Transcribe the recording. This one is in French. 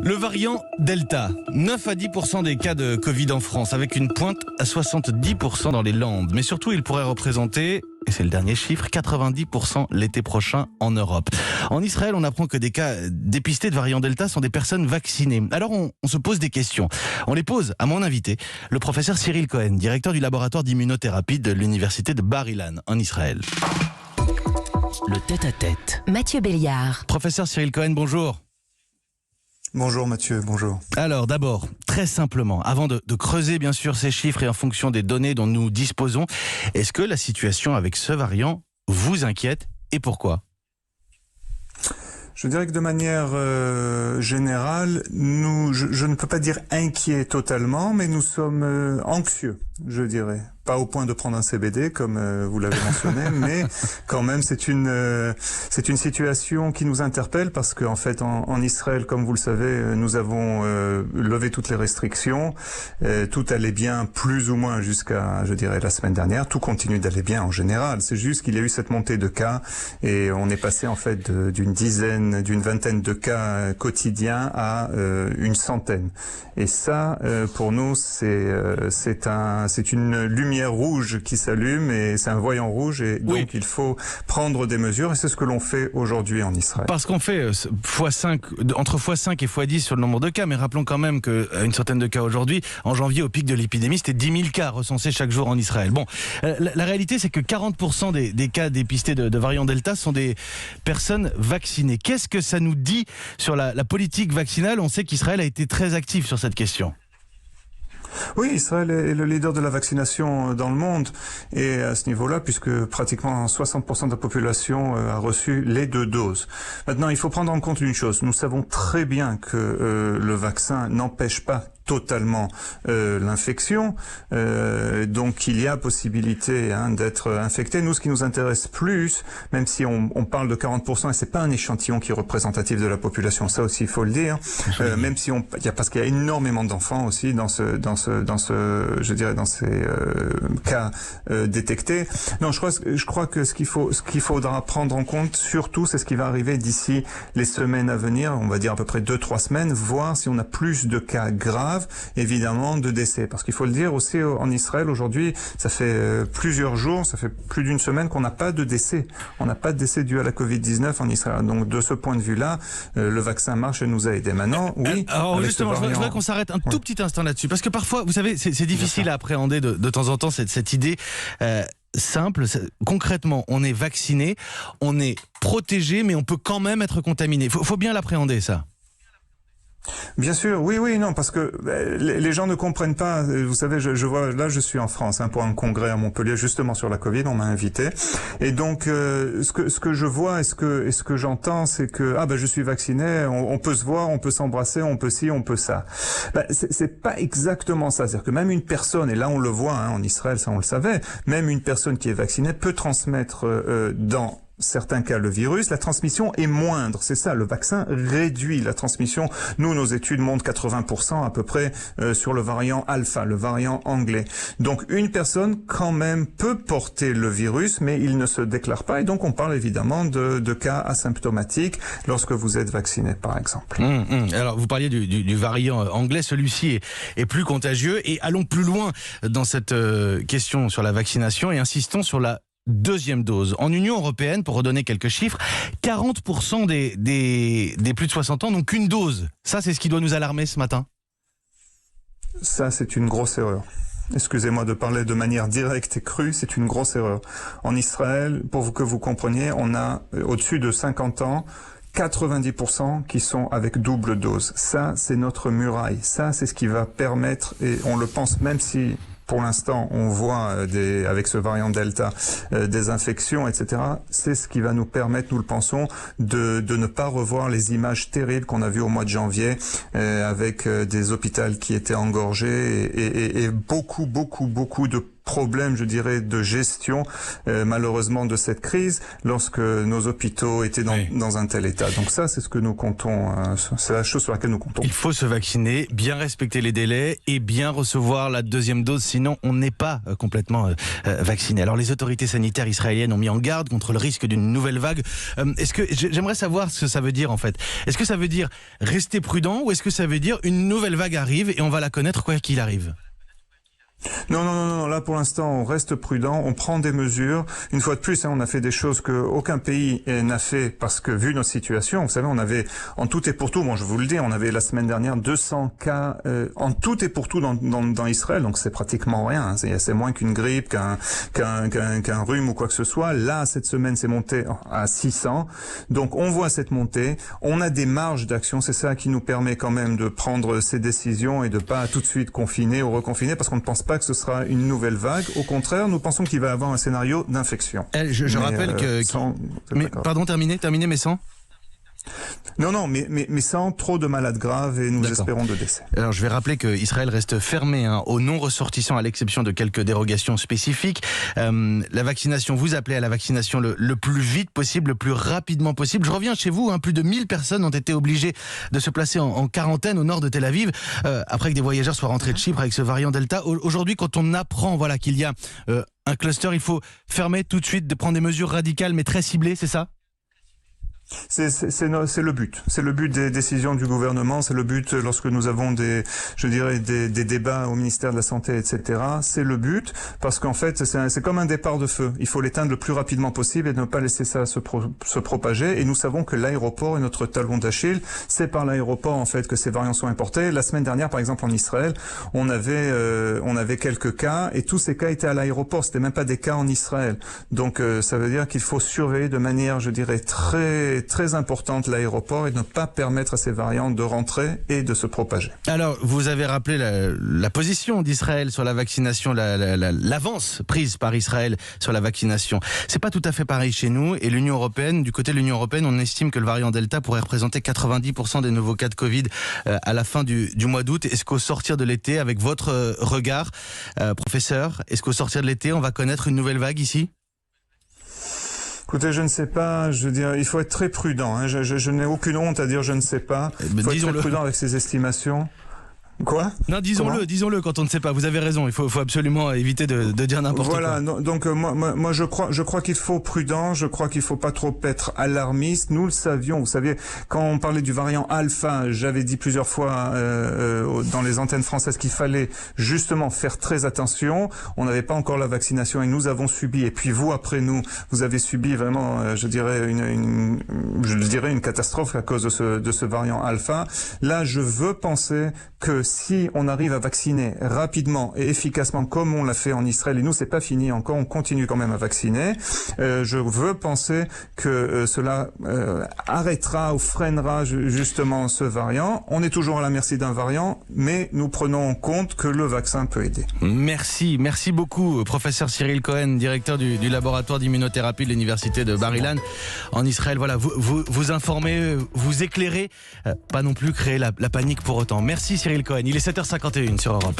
Le variant Delta, 9 à 10% des cas de Covid en France, avec une pointe à 70% dans les Landes. Mais surtout, il pourrait représenter, et c'est le dernier chiffre, 90% l'été prochain en Europe. En Israël, on apprend que des cas dépistés de variant Delta sont des personnes vaccinées. Alors on se pose des questions. On les pose à mon invité, le professeur Cyril Cohen, directeur du laboratoire d'immunothérapie de l'université de Bar-Ilan, en Israël. Le tête-à-tête. Mathieu Béliard. Professeur Cyril Cohen, bonjour. Bonjour Mathieu, bonjour. Alors d'abord, très simplement, avant de creuser bien sûr ces chiffres et en fonction des données dont nous disposons, est-ce que la situation avec ce variant vous inquiète et pourquoi ? Je dirais que de manière générale, je ne peux pas dire inquiet totalement, mais nous sommes anxieux, je dirais. Pas au point de prendre un CBD, comme vous l'avez mentionné, mais quand même, c'est une situation qui nous interpelle parce qu'en fait, en Israël, comme vous le savez, nous avons levé toutes les restrictions. Tout allait bien, plus ou moins, jusqu'à, je dirais, la semaine dernière. Tout continue d'aller bien en général. C'est juste qu'il y a eu cette montée de cas et on est passé en fait d'une vingtaine de cas quotidiens à une centaine. Et ça, pour nous, c'est une lumière rouge qui s'allume et c'est un voyant rouge et donc il faut prendre des mesures et c'est ce que l'on fait aujourd'hui en Israël. Parce qu'on fait entre x5 et x10 sur le nombre de cas, mais rappelons quand même qu'une centaine de cas aujourd'hui, en janvier au pic de l'épidémie, c'était 10 000 cas recensés chaque jour en Israël. Bon, la réalité c'est que 40% des cas dépistés de variant Delta sont des personnes vaccinées. Qu'est-ce que ça nous dit sur la politique vaccinale ? On sait qu'Israël a été très actif sur cette question. Oui, Israël est le leader de la vaccination dans le monde et à ce niveau-là, puisque pratiquement 60% de la population a reçu les 2 doses. Maintenant, il faut prendre en compte une chose. Nous savons très bien que le vaccin n'empêche pas totalement l'infection, donc il y a possibilité d'être infecté. Nous, ce qui nous intéresse plus, même si on parle de 40%, et c'est pas un échantillon qui est représentatif de la population, ça aussi il faut le dire, même si parce qu'il y a énormément d'enfants aussi dans ces cas détectés. Non, je crois que ce qu'il faudra prendre en compte surtout, c'est ce qui va arriver d'ici les semaines à venir, on va dire à peu près 2-3 semaines, voir si on a plus de cas graves, évidemment, de décès. Parce qu'il faut le dire aussi, en Israël, aujourd'hui, ça fait plusieurs jours, ça fait plus d'une semaine qu'on n'a pas de décès. On n'a pas de décès dû à la Covid-19 en Israël. Donc, de ce point de vue-là, le vaccin marche et nous a aidés. Maintenant, oui. Alors, justement, je voudrais qu'on s'arrête un tout petit instant là-dessus. Parce que parfois, vous savez, c'est difficile à appréhender de temps en temps cette idée simple. Concrètement, on est vacciné, on est protégé, mais on peut quand même être contaminé. Faut bien l'appréhender, ça. Bien sûr, oui, non, parce que les gens ne comprennent pas. Vous savez, je vois, là, je suis en France pour un congrès à Montpellier, justement sur la Covid. On m'a invité, et donc ce que je vois et ce que j'entends, c'est que je suis vacciné, on peut se voir, on peut s'embrasser, on peut ci, on peut ça. C'est pas exactement ça. C'est-à-dire que même une personne, et là on le voit en Israël, ça on le savait, même une personne qui est vaccinée peut transmettre dans certains cas, le virus, la transmission est moindre. C'est ça, le vaccin réduit la transmission. Nous, nos études montrent 80% à peu près sur le variant alpha, le variant anglais. Donc, une personne, quand même, peut porter le virus, mais il ne se déclare pas. Et donc, on parle évidemment de cas asymptomatiques lorsque vous êtes vacciné, par exemple. Alors, vous parliez du variant anglais. Celui-ci est plus contagieux. Et allons plus loin dans cette question sur la vaccination et insistons sur la deuxième dose. En Union européenne, pour redonner quelques chiffres, 40% des plus de 60 ans n'ont qu'une dose. Ça, c'est ce qui doit nous alarmer ce matin. Ça, c'est une grosse erreur. Excusez-moi de parler de manière directe et crue, c'est une grosse erreur. En Israël, pour que vous compreniez, on a au-dessus de 50 ans, 90% qui sont avec double dose. Ça, c'est notre muraille. Ça, c'est ce qui va permettre, et on le pense même si pour l'instant, on voit avec ce variant Delta des infections, etc. C'est ce qui va nous permettre, nous le pensons, de ne pas revoir les images terribles qu'on a vues au mois de janvier avec des hôpitaux qui étaient engorgés et beaucoup de problèmes, je dirais, de gestion, malheureusement, de cette crise, lorsque nos hôpitaux étaient dans un tel état. Donc ça, c'est ce que nous comptons, c'est la chose sur laquelle nous comptons. Il faut se vacciner, bien respecter les délais et bien recevoir la deuxième dose, sinon on n'est pas complètement vacciné. Alors les autorités sanitaires israéliennes ont mis en garde contre le risque d'une nouvelle vague. Est-ce que j'aimerais savoir ce que ça veut dire en fait. Est-ce que ça veut dire rester prudent ou est-ce que ça veut dire une nouvelle vague arrive et on va la connaître quoi qu'il arrive? Non. Là, pour l'instant, on reste prudent. On prend des mesures. Une fois de plus, on a fait des choses que aucun pays n'a fait parce que, vu notre situation, vous savez, on avait en tout et pour tout. Bon, je vous le dis, on avait la semaine dernière 200 cas en tout et pour tout dans Israël. Donc, c'est pratiquement rien. Hein. C'est moins qu'une grippe, qu'un rhume ou quoi que ce soit. Là, cette semaine, c'est monté à 600. Donc, on voit cette montée. On a des marges d'action. C'est ça qui nous permet quand même de prendre ces décisions et de pas tout de suite confiner ou reconfiner parce qu'on ne pense pas que ce sera une nouvelle vague. Au contraire, nous pensons qu'il va y avoir un scénario d'infection. Je rappelle que... Pardon, terminé, mais sans... Non, mais sans trop de malades graves et nous espérons de décès. Alors je vais rappeler qu'Israël reste fermé aux non-ressortissants à l'exception de quelques dérogations spécifiques. La vaccination, vous appelez à la vaccination le plus vite possible, le plus rapidement possible. Je reviens chez vous, plus de 1000 personnes ont été obligées de se placer en quarantaine au nord de Tel Aviv après que des voyageurs soient rentrés de Chypre avec ce variant Delta. Aujourd'hui, quand on apprend qu'il y a un cluster, il faut fermer tout de suite, de prendre des mesures radicales mais très ciblées, c'est ça ? C'est le but. C'est le but des décisions du gouvernement. C'est le but lorsque nous avons des débats au ministère de la Santé, etc. C'est le but parce qu'en fait, c'est comme un départ de feu. Il faut l'éteindre le plus rapidement possible et ne pas laisser ça se propager. Et nous savons que l'aéroport est notre talon d'Achille. C'est par l'aéroport, en fait, que ces variants sont importés. La semaine dernière, par exemple, en Israël, on avait quelques cas et tous ces cas étaient à l'aéroport. C'était même pas des cas en Israël. Donc, ça veut dire qu'il faut surveiller de manière, je dirais, très importante l'aéroport et ne pas permettre à ces variants de rentrer et de se propager. Alors, vous avez rappelé la position d'Israël sur la vaccination, l'avance prise par Israël sur la vaccination. C'est pas tout à fait pareil chez nous et l'Union européenne, du côté de l'Union européenne, on estime que le variant Delta pourrait représenter 90% des nouveaux cas de Covid à la fin du mois d'août. Est-ce qu'au sortir de l'été, avec votre regard, professeur, est-ce qu'au sortir de l'été, on va connaître une nouvelle vague ici ? Écoutez, je ne sais pas, je veux dire, il faut être très prudent. Hein. Je n'ai aucune honte à dire je ne sais pas. Il faut être très prudent avec ces estimations. Quoi ? Non, disons-le quand on ne sait pas. Vous avez raison, il faut absolument éviter de dire n'importe quoi. Voilà, donc moi je crois qu'il faut prudent, je crois qu'il faut pas trop être alarmiste. Nous le savions, vous savez, quand on parlait du variant alpha, j'avais dit plusieurs fois dans les antennes françaises qu'il fallait justement faire très attention. On n'avait pas encore la vaccination et nous avons subi, et puis vous après nous, vous avez subi vraiment, je dirais une catastrophe à cause de ce variant alpha. Là, je veux penser que si on arrive à vacciner rapidement et efficacement comme on l'a fait en Israël, et nous c'est pas fini encore, on continue quand même à vacciner, je veux penser que cela arrêtera ou freinera justement ce variant. On est toujours à la merci d'un variant, mais nous prenons en compte que le vaccin peut aider. Merci beaucoup professeur Cyril Cohen, directeur du laboratoire d'immunothérapie de l'université de Bar-Ilan en Israël. Voilà, vous informez, vous éclairez, pas non plus créer la panique pour autant. Merci Cyril Cohen. Il est 7h51 sur Europe 1.